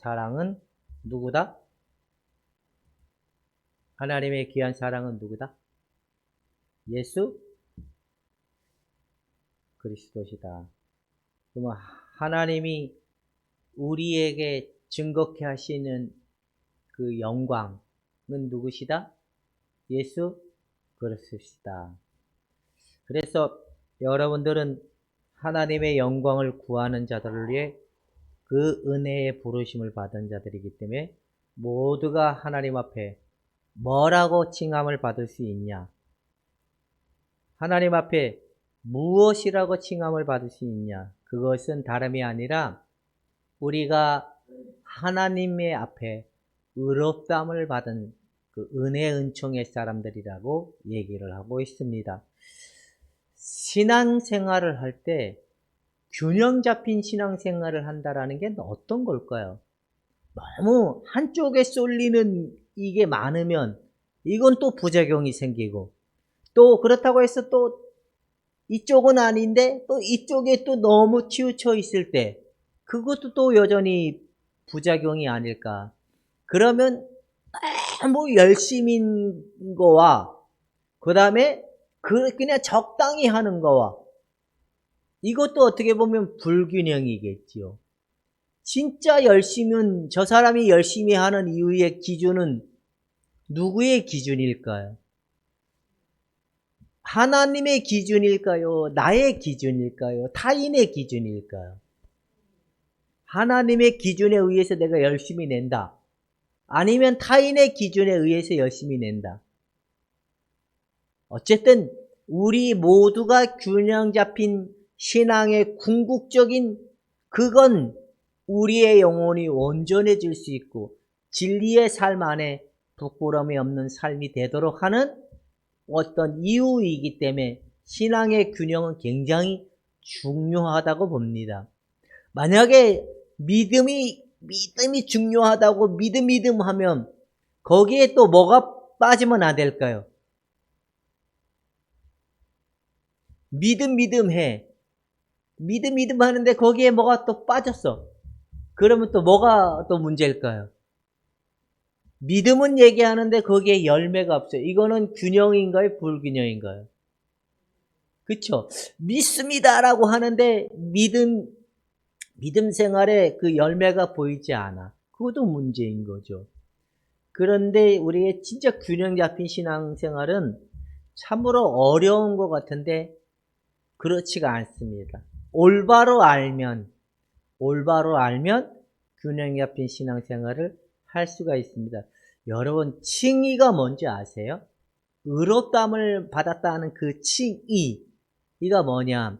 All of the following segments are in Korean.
사랑은 누구다? 하나님의 귀한 사랑은 누구다? 예수 그리스도시다. 그러면 하나님이 우리에게 증거케 하시는 그 영광은 누구시다? 예수 그리스도시다. 그래서 여러분들은 하나님의 영광을 구하는 자들을 위해 그 은혜의 부르심을 받은 자들이기 때문에 모두가 하나님 앞에 뭐라고 칭함을 받을 수 있냐? 하나님 앞에 무엇이라고 칭함을 받을 수 있냐? 그것은 다름이 아니라 우리가 하나님의 앞에 의롭다함을 받은 그 은혜 은총의 사람들이라고 얘기를 하고 있습니다. 신앙생활을 할 때 균형 잡힌 신앙생활을 한다라는 게 어떤 걸까요? 너무 한쪽에 쏠리는 이게 많으면 이건 또 부작용이 생기고, 또 그렇다고 해서 또 이쪽은 아닌데 또 이쪽에 또 너무 치우쳐 있을 때 그것도 또 여전히 부작용이 아닐까. 그러면 너무 열심인 거와 그 다음에 그냥 적당히 하는 거와 이것도 어떻게 보면 불균형이겠지요. 진짜 열심은 저 사람이 열심히 하는 이유의 기준은 누구의 기준일까요? 하나님의 기준일까요? 나의 기준일까요? 타인의 기준일까요? 하나님의 기준에 의해서 내가 열심히 낸다. 아니면 타인의 기준에 의해서 열심히 낸다. 어쨌든 우리 모두가 균형 잡힌 신앙의 궁극적인 그건 우리의 영혼이 온전해질 수 있고 진리의 삶 안에 부끄러움이 없는 삶이 되도록 하는 어떤 이유이기 때문에 신앙의 균형은 굉장히 중요하다고 봅니다. 만약에 믿음이 중요하다고 믿음 하면 거기에 또 뭐가 빠지면 안 될까요? 믿음 해. 믿음 하는데 거기에 뭐가 또 빠졌어. 그러면 또 뭐가 또 문제일까요? 믿음은 얘기하는데 거기에 열매가 없어요. 이거는 균형인가요? 불균형인가요? 그쵸? 믿습니다라고 하는데 믿음 생활에 그 열매가 보이지 않아. 그것도 문제인 거죠. 그런데 우리의 진짜 균형 잡힌 신앙생활은 참으로 어려운 것 같은데 그렇지가 않습니다. 올바로 알면 균형 잡힌 신앙생활을 할 수가 있습니다. 여러분 칭의가 뭔지 아세요? 의롭다함을 받았다는 그 칭의, 이가 뭐냐?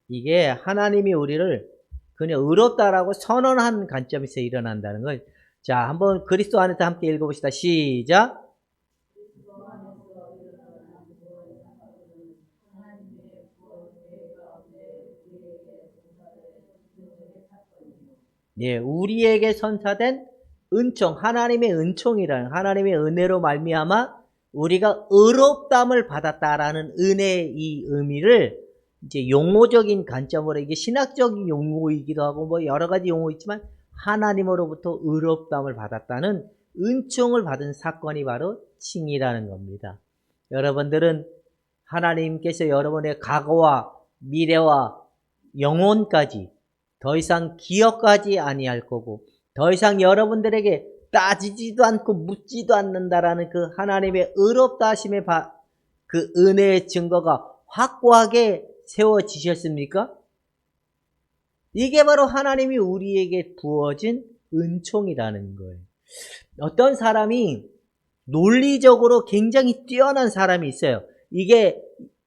이게 하나님이 우리를 그냥 의롭다라고 선언한 관점에서 일어난다는 걸. 자, 한번 그리스도 안에서 함께 읽어봅시다. 시작. 예, 우리에게 선사된 은총, 하나님의 은총이라는 하나님의 은혜로 말미암아 우리가 의롭다함을 받았다라는 은혜의 이 의미를 이제 용어적인 관점으로, 이게 신학적인 용어이기도 하고 뭐 여러 가지 용어 있지만 하나님으로부터 의롭다함을 받았다는 은총을 받은 사건이 바로 칭의라는 겁니다. 여러분들은 하나님께서 여러분의 과거와 미래와 영혼까지 더 이상 기억하지 아니할 거고 더 이상 여러분들에게 따지지도 않고 묻지도 않는다라는 그 하나님의 의롭다 하심의 그 은혜의 증거가 확고하게 세워지셨습니까? 이게 바로 하나님이 우리에게 부어진 은총이라는 거예요. 어떤 사람이 논리적으로 굉장히 뛰어난 사람이 있어요. 이게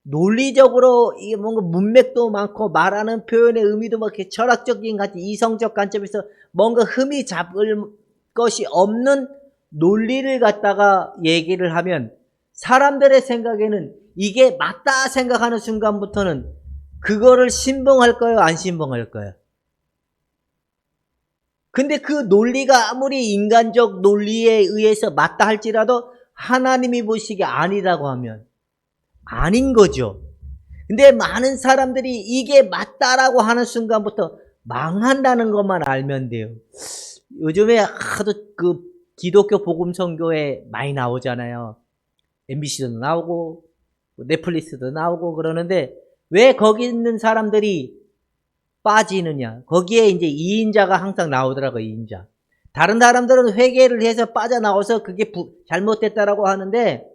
논리적으로 이게 뭔가 문맥도 많고 말하는 표현의 의미도 뭐 이렇게 철학적인 관점, 이성적 관점에서 뭔가 흠이 잡을 것이 없는 논리를 갖다가 얘기를 하면 사람들의 생각에는 이게 맞다 생각하는 순간부터는 그거를 신봉할까요? 안 신봉할까요? 근데 그 논리가 아무리 인간적 논리에 의해서 맞다 할지라도 하나님이 보시기에 아니라고 하면 아닌 거죠. 근데 많은 사람들이 이게 맞다라고 하는 순간부터 망한다는 것만 알면 돼요. 요즘에 하도 그 기독교 복음 선교에 많이 나오잖아요. MBC도 나오고 넷플릭스도 나오고 그러는데 왜 거기 있는 사람들이 빠지느냐? 거기에 이제 2인자가 항상 나오더라고요. 2인자. 다른 사람들은 회개를 해서 빠져나와서 그게 잘못됐다라고 하는데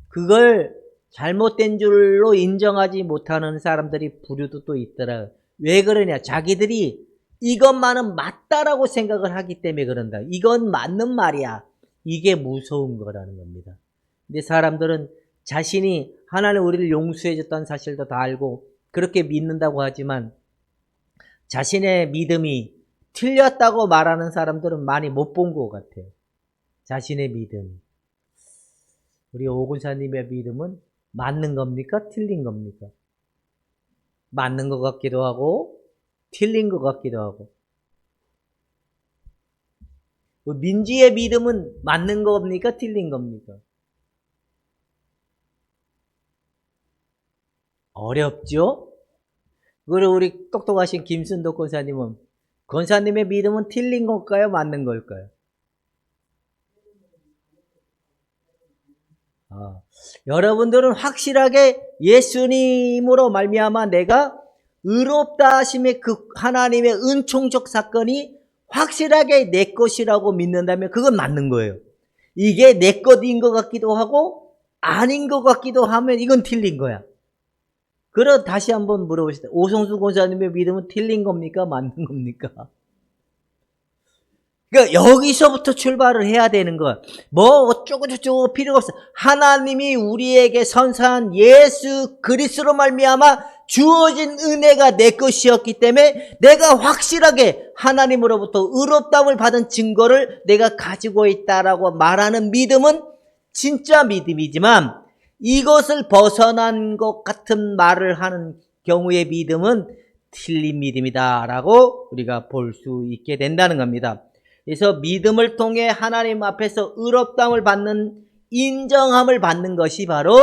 그걸 잘못된 줄로 인정하지 못하는 사람들이 부류도 또 있더라. 왜 그러냐? 자기들이 이것만은 맞다라고 생각을 하기 때문에 그런다. 이건 맞는 말이야. 이게 무서운 거라는 겁니다. 근데 사람들은 자신이 하나님 우리를 용서해 줬다는 사실도 다 알고 그렇게 믿는다고 하지만 자신의 믿음이 틀렸다고 말하는 사람들은 많이 못 본 것 같아요. 자신의 믿음이. 우리 오군사님의 믿음은 맞는 겁니까? 틀린 겁니까? 맞는 것 같기도 하고 틀린 것 같기도 하고. 민지의 믿음은 맞는 겁니까? 틀린 겁니까? 어렵죠? 그리고 우리 똑똑하신 김순덕 권사님은 권사님의 믿음은 틀린 걸까요? 맞는 걸까요? 여러분들은 확실하게 예수님으로 말미암아 내가 의롭다 하심의 그 하나님의 은총적 사건이 확실하게 내 것이라고 믿는다면 그건 맞는 거예요. 이게 내 것인 것 같기도 하고 아닌 것 같기도 하면 이건 틀린 거야. 그럼 다시 한번 물어보시다. 오성수 권사님의 믿음은 틀린 겁니까? 맞는 겁니까? 그러니까 여기서부터 출발을 해야 되는 거야. 뭐 어쩌고저쩌고 필요가 없어. 하나님이 우리에게 선사한 예수 그리스도로 말미암아 주어진 은혜가 내 것이었기 때문에 내가 확실하게 하나님으로부터 의롭다움을 받은 증거를 내가 가지고 있다라고 말하는 믿음은 진짜 믿음이지만 이것을 벗어난 것 같은 말을 하는 경우의 믿음은 틀린 믿음이다라고 우리가 볼 수 있게 된다는 겁니다. 그래서 믿음을 통해 하나님 앞에서 의롭다움을 받는 인정함을 받는 것이 바로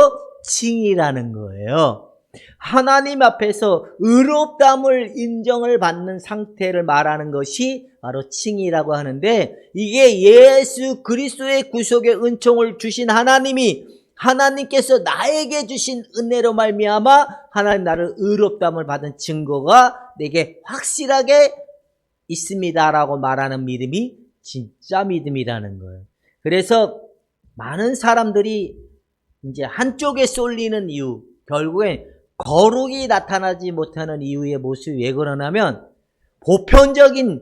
칭의라는 거예요. 하나님 앞에서 의롭다움을 인정을 받는 상태를 말하는 것이 바로 칭의라고 하는데 이게 예수 그리스도의 구속의 은총을 주신 하나님께서 나에게 주신 은혜로 말미암아 하나님 나를 의롭다움을 받은 증거가 내게 확실하게 있습니다라고 말하는 믿음이 진짜 믿음이라는 거예요. 그래서 많은 사람들이 이제 한쪽에 쏠리는 이유, 결국엔 거룩이 나타나지 못하는 이유의 모습이 왜 그러냐면 보편적인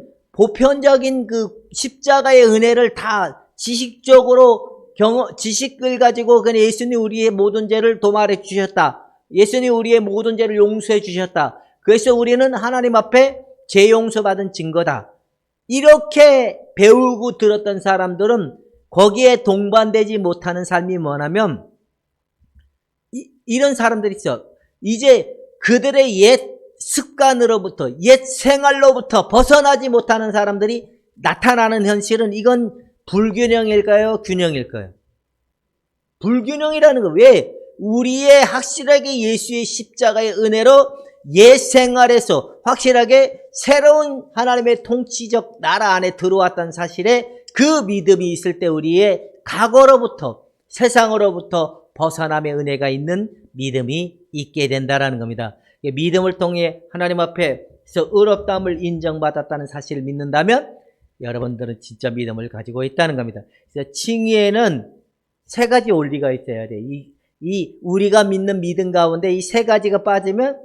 그 십자가의 은혜를 다 지식적으로 지식을 가지고 그냥 예수님 우리의 모든 죄를 도말해 주셨다. 예수님 우리의 모든 죄를 용서해 주셨다. 그래서 우리는 하나님 앞에 죄 용서받은 증거다. 이렇게 배우고 들었던 사람들은 거기에 동반되지 못하는 삶이 뭐냐면 이런 사람들이 있어. 이제 그들의 옛 습관으로부터 옛 생활로부터 벗어나지 못하는 사람들이 나타나는 현실은 이건 불균형일까요? 균형일까요? 불균형이라는 거. 왜? 우리의 확실하게 예수의 십자가의 은혜로 옛 생활에서 확실하게 새로운 하나님의 통치적 나라 안에 들어왔다는 사실에 그 믿음이 있을 때 우리의 과거로부터 세상으로부터 벗어남의 은혜가 있는 믿음이 있게 된다라는 겁니다. 믿음을 통해 하나님 앞에서 의롭다함을 인정받았다는 사실을 믿는다면 여러분들은 진짜 믿음을 가지고 있다는 겁니다. 그래서 칭의에는 세 가지 원리가 있어야 돼. 우리가 믿는 믿음 가운데 이 세 가지가 빠지면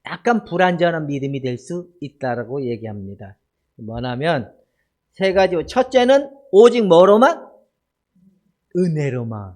약간 불완전한 믿음이 될 수 있다라고 얘기합니다. 뭐냐면 세 가지. 첫째는 오직 뭐로만? 은혜로만.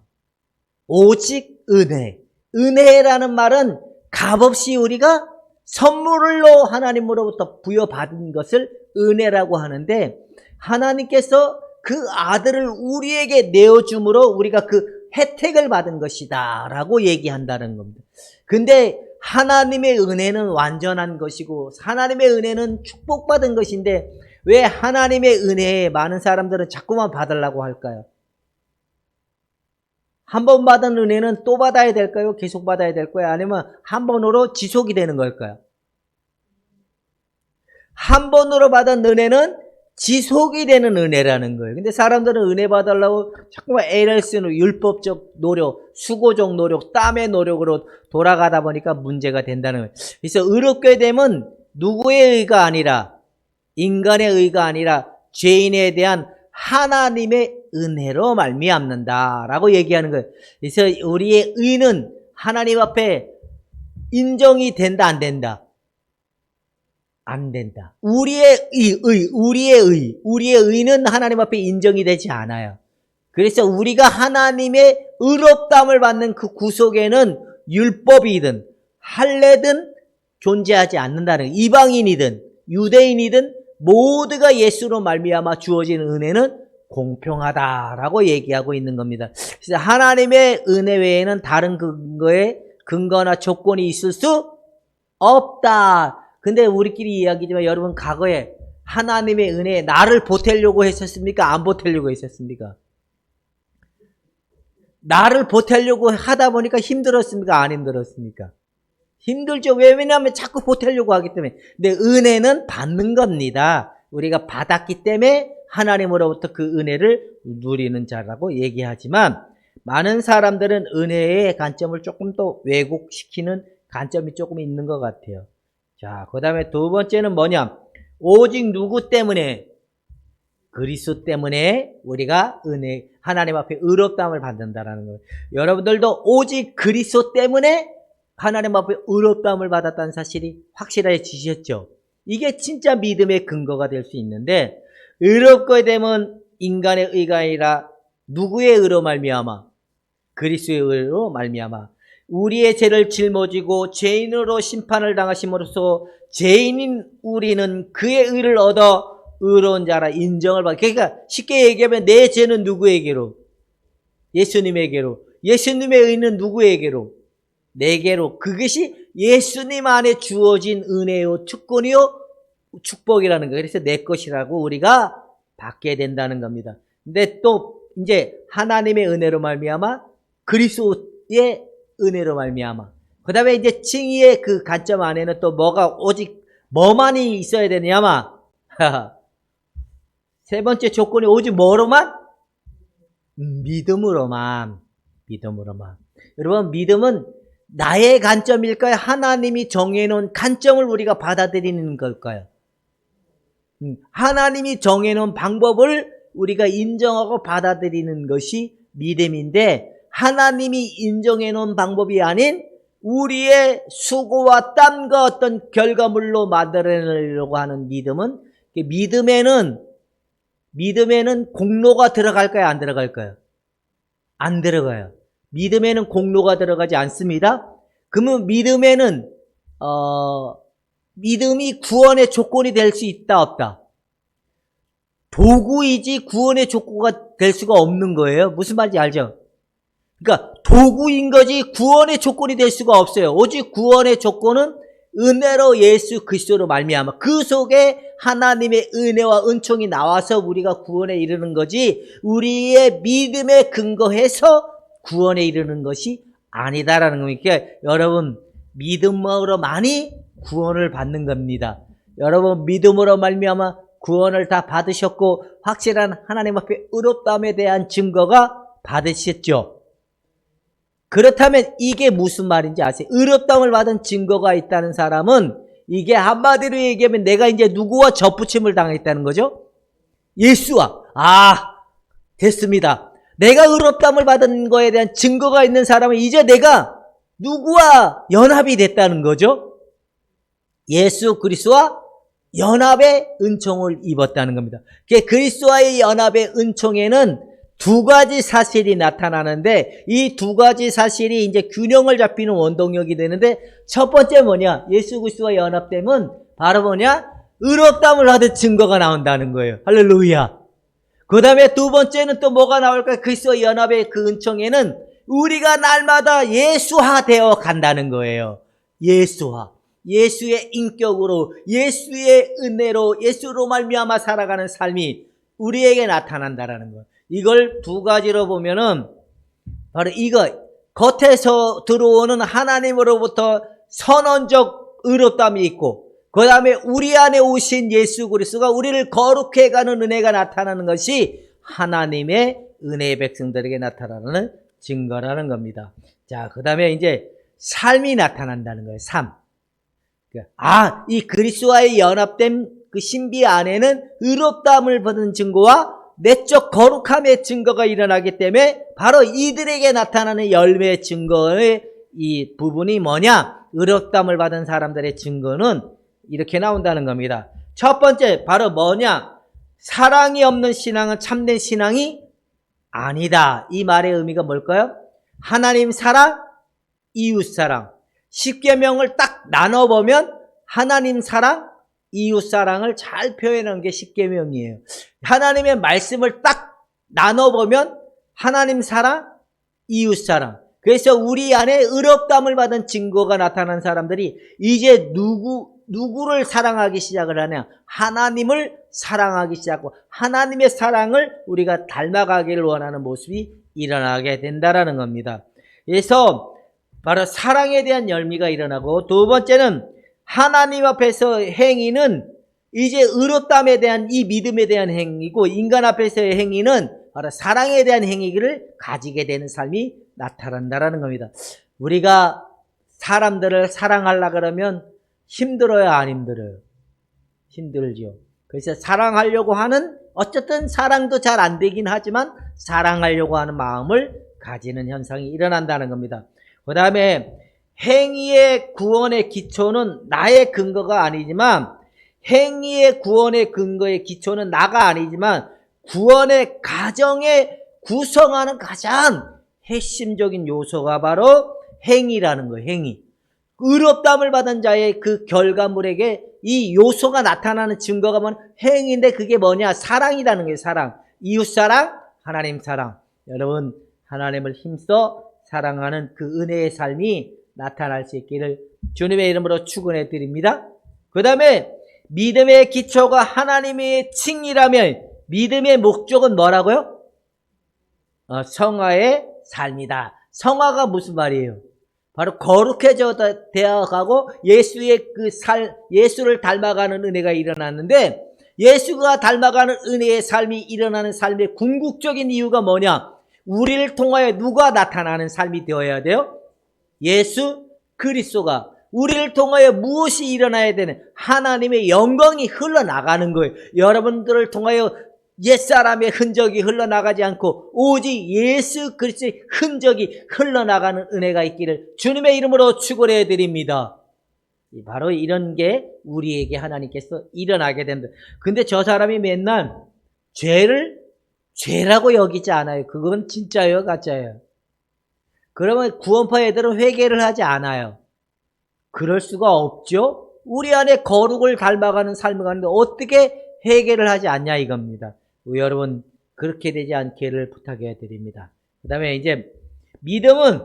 오직 은혜. 은혜라는 말은 값없이 우리가 선물로 하나님으로부터 부여받은 것을 은혜라고 하는데 하나님께서 그 아들을 우리에게 내어줌으로 우리가 그 혜택을 받은 것이다 라고 얘기한다는 겁니다. 근데 하나님의 은혜는 완전한 것이고 하나님의 은혜는 축복받은 것인데 왜 하나님의 은혜에 많은 사람들은 자꾸만 받으려고 할까요? 한 번 받은 은혜는 또 받아야 될까요? 계속 받아야 될까요? 아니면 한 번으로 지속이 되는 걸까요? 한 번으로 받은 은혜는 지속이 되는 은혜라는 거예요. 근데 사람들은 은혜 받으려고 자꾸만 애를 쓰는 율법적 노력, 수고적 노력, 땀의 노력으로 돌아가다 보니까 문제가 된다는 거예요. 그래서 의롭게 되면 누구의 의가 아니라, 인간의 의가 아니라 죄인에 대한 하나님의 은혜로 말미암는다라고 얘기하는 거예요. 그래서 우리의 의는 하나님 앞에 인정이 된다, 안 된다? 안 된다. 우리의 의는 하나님 앞에 인정이 되지 않아요. 그래서 우리가 하나님의 의롭다함을 받는 그 구속에는 율법이든 할례든 존재하지 않는다는, 이방인이든 유대인이든 모두가 예수로 말미암아 주어진 은혜는 공평하다라고 얘기하고 있는 겁니다. 그래서 하나님의 은혜 외에는 다른 근거나 조건이 있을 수 없다. 근데 우리끼리 이야기지만 여러분, 과거에 하나님의 은혜에 나를 보태려고 했었습니까? 안 보태려고 했었습니까? 나를 보태려고 하다 보니까 힘들었습니까? 안 힘들었습니까? 힘들죠. 왜냐하면 자꾸 보태려고 하기 때문에. 근데 은혜는 받는 겁니다. 우리가 받았기 때문에 하나님으로부터 그 은혜를 누리는 자라고 얘기하지만, 많은 사람들은 은혜의 관점을 조금 더 왜곡시키는 관점이 조금 있는 것 같아요. 자, 그 다음에 두 번째는 뭐냐? 오직 누구 때문에? 그리스도 때문에 우리가 하나님 앞에 의롭다함을 받는다라는 거예요. 여러분들도 오직 그리스도 때문에 하나님 앞에 의롭다함을 받았다는 사실이 확실해지셨죠? 이게 진짜 믿음의 근거가 될 수 있는데, 의롭게 되면 인간의 의가 아니라 누구의 의로 말미암아? 그리스도의 의로 말미암아. 우리의 죄를 짊어지고 죄인으로 심판을 당하심으로써 죄인인 우리는 그의 의를 얻어 의로운 자라 인정을 받고, 그러니까 쉽게 얘기하면 내 죄는 누구에게로? 예수님에게로. 예수님의 의는 누구에게로? 내게로. 그것이 예수님 안에 주어진 은혜요, 특권이요, 축복이라는 거예요. 그래서 내 것이라고 우리가 받게 된다는 겁니다. 근데 또 이제 하나님의 은혜로 말미암아, 그리스도의 은혜로 말미암아. 그 다음에 이제 칭의의 그 관점 안에는 또 오직 뭐만이 있어야 되냐마. 세 번째 조건이 오직 뭐로만? 믿음으로만. 여러분, 믿음은 나의 관점일까요? 하나님이 정해놓은 관점을 우리가 받아들이는 걸까요? 하나님이 정해놓은 방법을 우리가 인정하고 받아들이는 것이 믿음인데, 하나님이 인정해놓은 방법이 아닌 우리의 수고와 땀과 어떤 결과물로 만들어내려고 하는 믿음은, 믿음에는 공로가 들어갈까요? 안 들어갈까요? 안 들어가요. 믿음에는 공로가 들어가지 않습니다. 그러면 믿음에는 믿음이 구원의 조건이 될 수 있다, 없다? 도구이지 구원의 조건가 될 수가 없는 거예요. 무슨 말인지 알죠? 그러니까 도구인 거지 구원의 조건이 될 수가 없어요. 오직 구원의 조건은 은혜로 예수 그리스도로 말미암아, 그 속에 하나님의 은혜와 은총이 나와서 우리가 구원에 이르는 거지, 우리의 믿음에 근거해서 구원에 이르는 것이 아니다라는 겁니다. 그러니까 여러분, 믿음으로 많이 구원을 받는 겁니다. 여러분, 믿음으로 말미암아 구원을 다 받으셨고 확실한 하나님 앞에 의롭다함에 대한 증거가 받으셨죠. 그렇다면 이게 무슨 말인지 아세요? 의롭다함을 받은 증거가 있다는 사람은, 이게 한마디로 얘기하면 내가 이제 누구와 접붙임을 당했다는 거죠? 예수와. 됐습니다. 내가 의롭다함을 받은 거에 대한 증거가 있는 사람은 이제 내가 누구와 연합이 됐다는 거죠? 예수 그리스도와 연합의 은총을 입었다는 겁니다. 그리스도와의 연합의 은총에는 두 가지 사실이 나타나는데, 이 두 가지 사실이 이제 균형을 잡히는 원동력이 되는데, 첫 번째 뭐냐? 예수 그리스도와 연합되면 바로 뭐냐? 의롭다함을 받은 증거가 나온다는 거예요. 할렐루야. 그 다음에 두 번째는 또 뭐가 나올까요? 그리스도와 연합의 그 은총에는 우리가 날마다 예수화 되어 간다는 거예요. 예수화. 예수의 인격으로, 예수의 은혜로, 예수로 말미암아 살아가는 삶이 우리에게 나타난다라는 거예요. 이걸 두 가지로 보면은 바로 이거, 겉에서 들어오는 하나님으로부터 선언적 의롭다함이 있고, 그 다음에 우리 안에 오신 예수 그리스도가 우리를 거룩해 가는 은혜가 나타나는 것이 하나님의 은혜의 백성들에게 나타나는 증거라는 겁니다. 자, 그 다음에 이제 삶이 나타난다는 거예요. 삶. 이 그리스도와의 연합된 그 신비 안에는 의롭다함을 받은 증거와 내적 거룩함의 증거가 일어나기 때문에 바로 이들에게 나타나는 열매의 증거의 이 부분이 뭐냐? 의롭다함을 받은 사람들의 증거는 이렇게 나온다는 겁니다. 첫 번째 바로 뭐냐? 사랑이 없는 신앙은 참된 신앙이 아니다. 이 말의 의미가 뭘까요? 하나님 사랑, 이웃 사랑. 십계명을 딱 나눠보면 하나님 사랑, 이웃 사랑을 잘 표현한 게 십계명이에요. 하나님의 말씀을 딱 나눠보면 하나님 사랑, 이웃 사랑. 그래서 우리 안에 의롭다함을 받은 증거가 나타난 사람들이 이제 누구를 사랑하기 시작을 하냐? 하나님을 사랑하기 시작하고 하나님의 사랑을 우리가 닮아가기를 원하는 모습이 일어나게 된다라는 겁니다. 그래서 바로 사랑에 대한 열매가 일어나고, 두 번째는 하나님 앞에서 행위는 이제 의롭다함에 대한 이 믿음에 대한 행위고, 인간 앞에서의 행위는 바로 사랑에 대한 행위를 가지게 되는 삶이 나타난다라는 겁니다. 우리가 사람들을 사랑하려고 그러면 힘들어요, 안 힘들어요? 힘들죠. 그래서 사랑하려고 하는, 어쨌든 사랑도 잘 안 되긴 하지만 사랑하려고 하는 마음을 가지는 현상이 일어난다는 겁니다. 그 다음에 행위의 구원의 기초는 나의 근거가 아니지만, 행위의 구원의 근거의 기초는 나가 아니지만 구원의 가정에 구성하는 가장 핵심적인 요소가 바로 행위라는 거예요. 행위. 의롭다함을 받은 자의 그 결과물에게 이 요소가 나타나는 증거가 뭐냐? 행위인데 그게 뭐냐? 사랑이라는 거예요. 사랑. 이웃 사랑, 하나님 사랑. 여러분, 하나님을 힘써 사랑하는 그 은혜의 삶이 나타날 수 있기를 주님의 이름으로 축원해 드립니다. 그 다음에 믿음의 기초가 하나님의 칭이라면 믿음의 목적은 뭐라고요? 성화의 삶이다. 성화가 무슨 말이에요? 바로 거룩해져 되어가고 예수를 닮아가는 은혜가 일어났는데, 예수가 닮아가는 은혜의 삶이 일어나는 삶의 궁극적인 이유가 뭐냐? 우리를 통하여 누가 나타나는 삶이 되어야 돼요? 예수 그리스도가. 우리를 통하여 무엇이 일어나야 되는? 하나님의 영광이 흘러나가는 거예요. 여러분들을 통하여 옛사람의 흔적이 흘러나가지 않고 오직 예수 그리스도의 흔적이 흘러나가는 은혜가 있기를 주님의 이름으로 축원해 드립니다. 바로 이런 게 우리에게 하나님께서 일어나게 된다. 근데 저 사람이 맨날 죄를 죄라고 여기지 않아요. 그건 진짜예요, 가짜예요? 그러면 구원파 애들은 회개를 하지 않아요. 그럴 수가 없죠. 우리 안에 거룩을 닮아가는 삶을 가는데 어떻게 회개를 하지 않냐 이겁니다. 여러분, 그렇게 되지 않기를 부탁해 드립니다. 그 다음에 이제 믿음은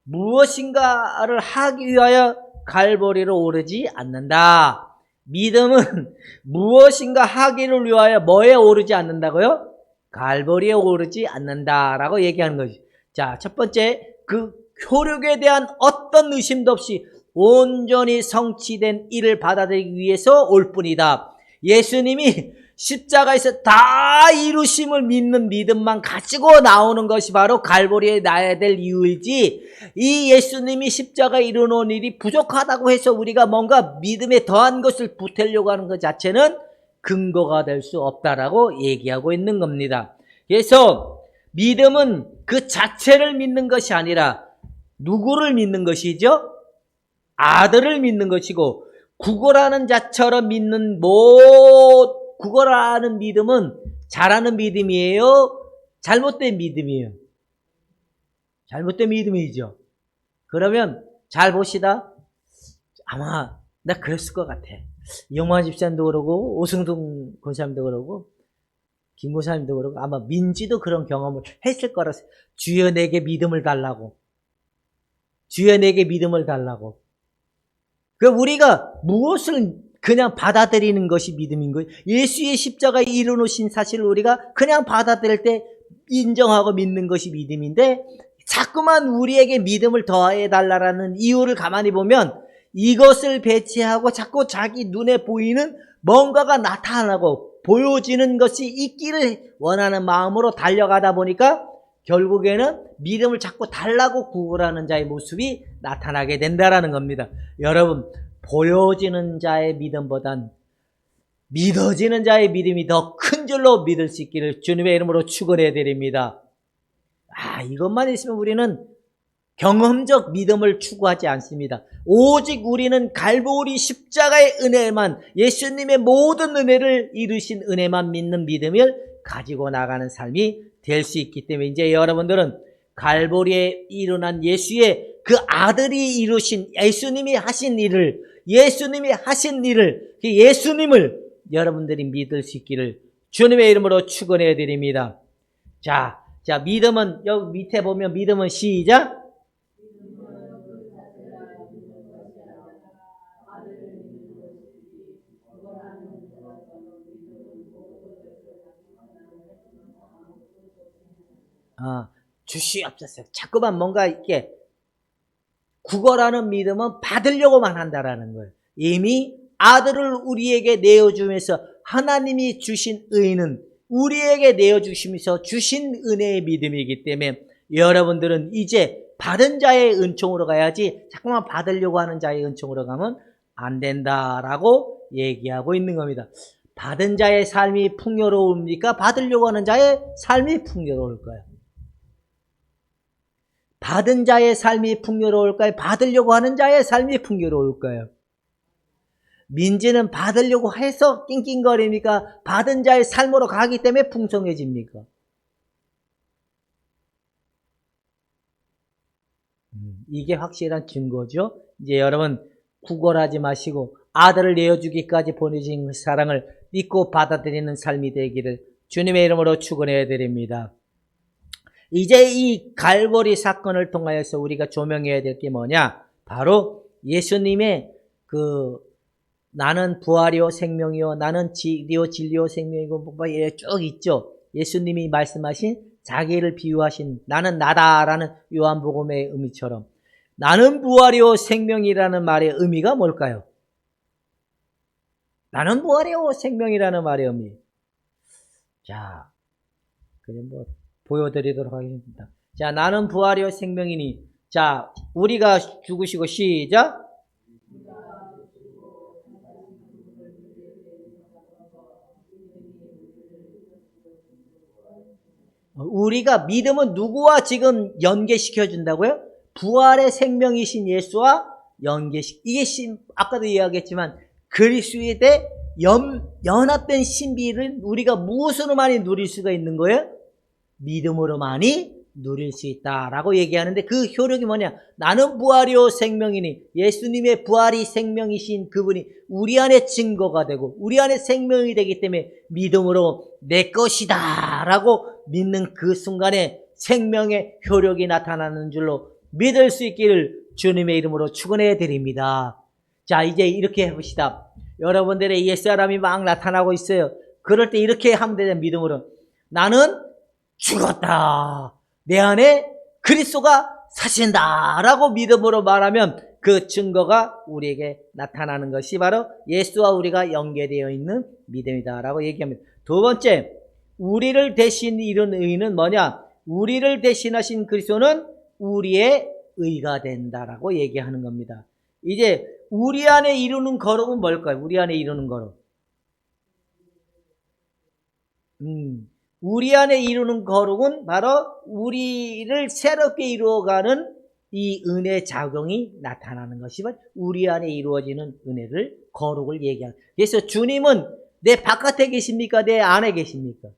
무엇인가를 하기 위하여 갈보리로 오르지 않는다. 믿음은 무엇인가 하기를 위하여 뭐에 오르지 않는다고요? 갈보리에 오르지 않는다라고 얘기하는 거죠. 자, 첫 번째, 그 효력에 대한 어떤 의심도 없이 온전히 성취된 일을 받아들이기 위해서 올 뿐이다. 예수님이 십자가에서 다 이루심을 믿는 믿음만 가지고 나오는 것이 바로 갈보리에 나야 될 이유이지, 이 예수님이 십자가에 이루는 일이 부족하다고 해서 우리가 뭔가 믿음에 더한 것을 보태려고 하는 것 자체는 근거가 될 수 없다라고 얘기하고 있는 겁니다. 그래서 믿음은 그 자체를 믿는 것이 아니라 누구를 믿는 것이죠? 아들을 믿는 것이고, 구걸하는 자처럼 믿는 구걸하는 믿음은 잘하는 믿음이에요? 잘못된 믿음이에요? 잘못된 믿음이죠. 그러면 잘 보시다. 아마 나 그랬을 것 같아. 영화 집사님도 그러고 오승동 권사님도 그러고 김 권사님도 그러고 아마 민지도 그런 경험을 했을 거라서, 주여 내게 믿음을 달라고. 주여 내게 믿음을 달라고. 그 우리가 무엇을 그냥 받아들이는 것이 믿음인 거예요. 예수의 십자가에 이루어놓으신 사실을 우리가 그냥 받아들일 때 인정하고 믿는 것이 믿음인데, 자꾸만 우리에게 믿음을 더해달라는 이유를 가만히 보면 이것을 배제하고 자꾸 자기 눈에 보이는 뭔가가 나타나고 보여지는 것이 있기를 원하는 마음으로 달려가다 보니까 결국에는 믿음을 자꾸 달라고 구걸하는 자의 모습이 나타나게 된다라는 겁니다. 여러분, 보여지는 자의 믿음보단 믿어지는 자의 믿음이 더 큰 줄로 믿을 수 있기를 주님의 이름으로 축원해 드립니다. 이것만 있으면 우리는 경험적 믿음을 추구하지 않습니다. 오직 우리는 갈보리 십자가의 은혜만, 예수님의 모든 은혜를 이루신 은혜만 믿는 믿음을 가지고 나가는 삶이 될 수 있기 때문에 이제 여러분들은 갈보리에 일어난 예수의 그 아들이 이루신 예수님이 하신 일을, 그 예수님을 여러분들이 믿을 수 있기를 주님의 이름으로 축원해 드립니다. 자, 믿음은 여기 밑에 보면 믿음은 시작. 주시옵소서. 자꾸만 뭔가 이렇게 구걸하는 믿음은 받으려고만 한다라는 거예요. 이미 아들을 우리에게 내어주면서 하나님이 주신 의는 우리에게 내어주시면서 주신 은혜의 믿음이기 때문에 여러분들은 이제 받은 자의 은총으로 가야지 자꾸만 받으려고 하는 자의 은총으로 가면 안 된다라고 얘기하고 있는 겁니다. 받은 자의 삶이 풍요로웁니까? 받으려고 하는 자의 삶이 풍요로울까요? 받은 자의 삶이 풍요로울까요? 받으려고 하는 자의 삶이 풍요로울까요? 민지는 받으려고 해서 낑낑거립니까? 받은 자의 삶으로 가기 때문에 풍성해집니까? 이게 확실한 증거죠. 이제 여러분 구걸하지 마시고 아들을 내어주기까지 보내신 사랑을 믿고 받아들이는 삶이 되기를 주님의 이름으로 축원해 드립니다. 이제 이 갈보리 사건을 통하여서 우리가 조명해야 될 게 뭐냐? 바로 예수님의 나는 부활이요 생명이요 나는 길이요 진리요 생명이고 쭉 있죠. 예수님이 말씀하신 자기를 비유하신 나는 나다라는 요한복음의 의미처럼 나는 부활이요 생명이라는 말의 의미가 뭘까요? 나는 부활이요 생명이라는 말의 의미. 자, 그럼 보여드리도록 하겠습니다. 자, 나는 부활이요 생명이니. 자, 우리가 죽으시고 시작. 우리가 믿음은 누구와 지금 연계시켜 준다고요? 부활의 생명이신 예수와 이게 아까도 이야기했지만 그리스도에 대해 연합된 신비를 우리가 무엇으로 많이 누릴 수가 있는 거예요? 믿음으로 많이 누릴 수 있다라고 얘기하는데 그 효력이 뭐냐? 나는 부활이요 생명이니 예수님의 부활이 생명이신 그분이 우리 안에 증거가 되고 우리 안에 생명이 되기 때문에 믿음으로 내 것이다 라고 믿는 그 순간에 생명의 효력이 나타나는 줄로 믿을 수 있기를 주님의 이름으로 축원해 드립니다. 자, 이제 이렇게 해봅시다. 여러분들의 옛사람이 막 나타나고 있어요. 그럴 때 이렇게 하면 되잖아요. 믿음으로 나는 죽었다. 내 안에 그리스도가 사신다 라고 믿음으로 말하면 그 증거가 우리에게 나타나는 것이 바로 예수와 우리가 연계되어 있는 믿음이다 라고 얘기합니다. 두 번째, 우리를 대신 이룬 의는 뭐냐? 우리를 대신하신 그리스도는 우리의 의가 된다라고 얘기하는 겁니다. 이제 우리 안에 이루는 거룩은 뭘까요? 우리 안에 이루는 거룩. 우리 안에 이루는 거룩은 바로 우리를 새롭게 이루어가는 이 은혜 작용이 나타나는 것이 바로 우리 안에 이루어지는 은혜를 거룩을 얘기합니다. 그래서 주님은 내 바깥에 계십니까? 내 안에 계십니까?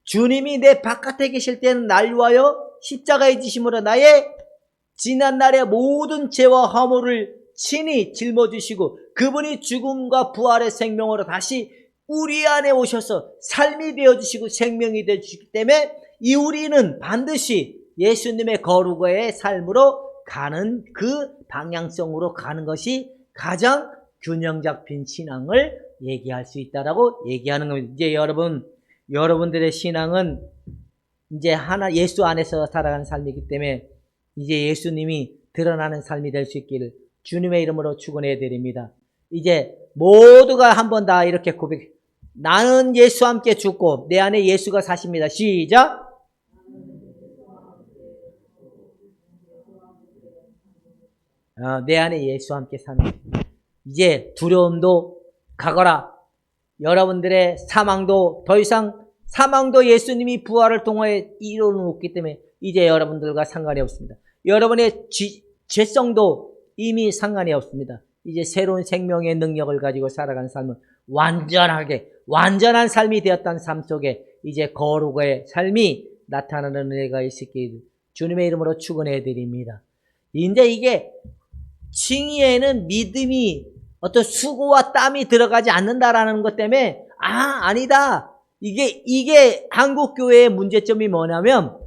주님이 내 바깥에 계실 때는 날 위하여 십자가에 지심으로 나의 지난날의 모든 죄와 허물을 친히 짊어지시고 그분이 죽음과 부활의 생명으로 다시 우리 안에 오셔서 삶이 되어주시고 생명이 되어주시기 때문에 이 우리는 반드시 예수님의 거룩의 삶으로 가는 그 방향성으로 가는 것이 가장 균형 잡힌 신앙을 얘기할 수 있다라고 얘기하는 겁니다. 이제 여러분들의 신앙은 이제 예수 안에서 살아가는 삶이기 때문에 이제 예수님이 드러나는 삶이 될 수 있기를 주님의 이름으로 축원해 드립니다. 이제 모두가 한번 다 이렇게 고백. 나는 예수와 함께 죽고 내 안에 예수가 사십니다. 시작. 내 안에 예수와 함께 사는. 이제 두려움도 가거라. 여러분들의 사망도 더 이상 사망도 예수님이 부활을 통해 이루어놓기 때문에 이제 여러분들과 상관이 없습니다. 여러분의 죄성도 이미 상관이 없습니다. 이제 새로운 생명의 능력을 가지고 살아가는 삶은 완전한 삶이 되었다는 삶 속에 이제 거룩의 삶이 나타나는 은혜가 있었기를 주님의 이름으로 축원해 드립니다. 이제 이게 칭의에는 믿음이 어떤 수고와 땀이 들어가지 않는다라는 것 때문에 아니다. 이게 한국 교회의 문제점이 뭐냐면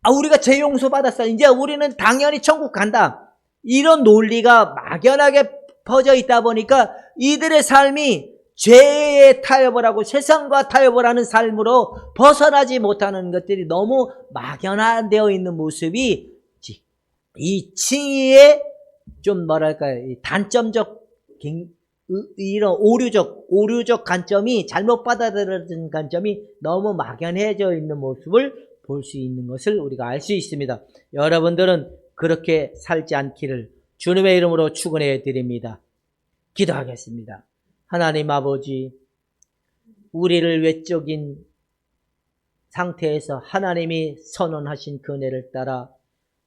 우리가 죄 용서 받았어. 이제 우리는 당연히 천국 간다. 이런 논리가 막연하게 퍼져 있다 보니까 이들의 삶이 죄에 타협을 하고 세상과 타협을 하는 삶으로 벗어나지 못하는 것들이 너무 막연화되어 있는 모습이 이 칭의의 좀 뭐랄까요, 단점적 이런 오류적 관점이 잘못 받아들여진 관점이 너무 막연해져 있는 모습을 볼 수 있는 것을 우리가 알 수 있습니다. 여러분들은 그렇게 살지 않기를 주님의 이름으로 축원해 드립니다. 기도하겠습니다. 하나님 아버지, 우리를 외적인 상태에서 하나님이 선언하신 그 은혜를 따라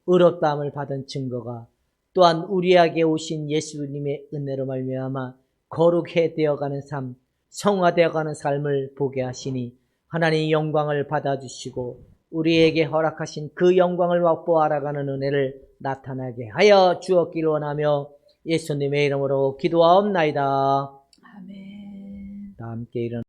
의롭다함을 받은 증거가 또한 우리에게 오신 예수님의 은혜로 말미암아 거룩해 되어가는 삶, 성화되어가는 삶을 보게 하시니 하나님의 영광을 받아주시고 우리에게 허락하신 그 영광을 맛보아 알아가는 은혜를 나타나게 하여 주었기를 원하며 예수님의 이름으로 기도하옵나이다. 아멘. 다 함께 일어나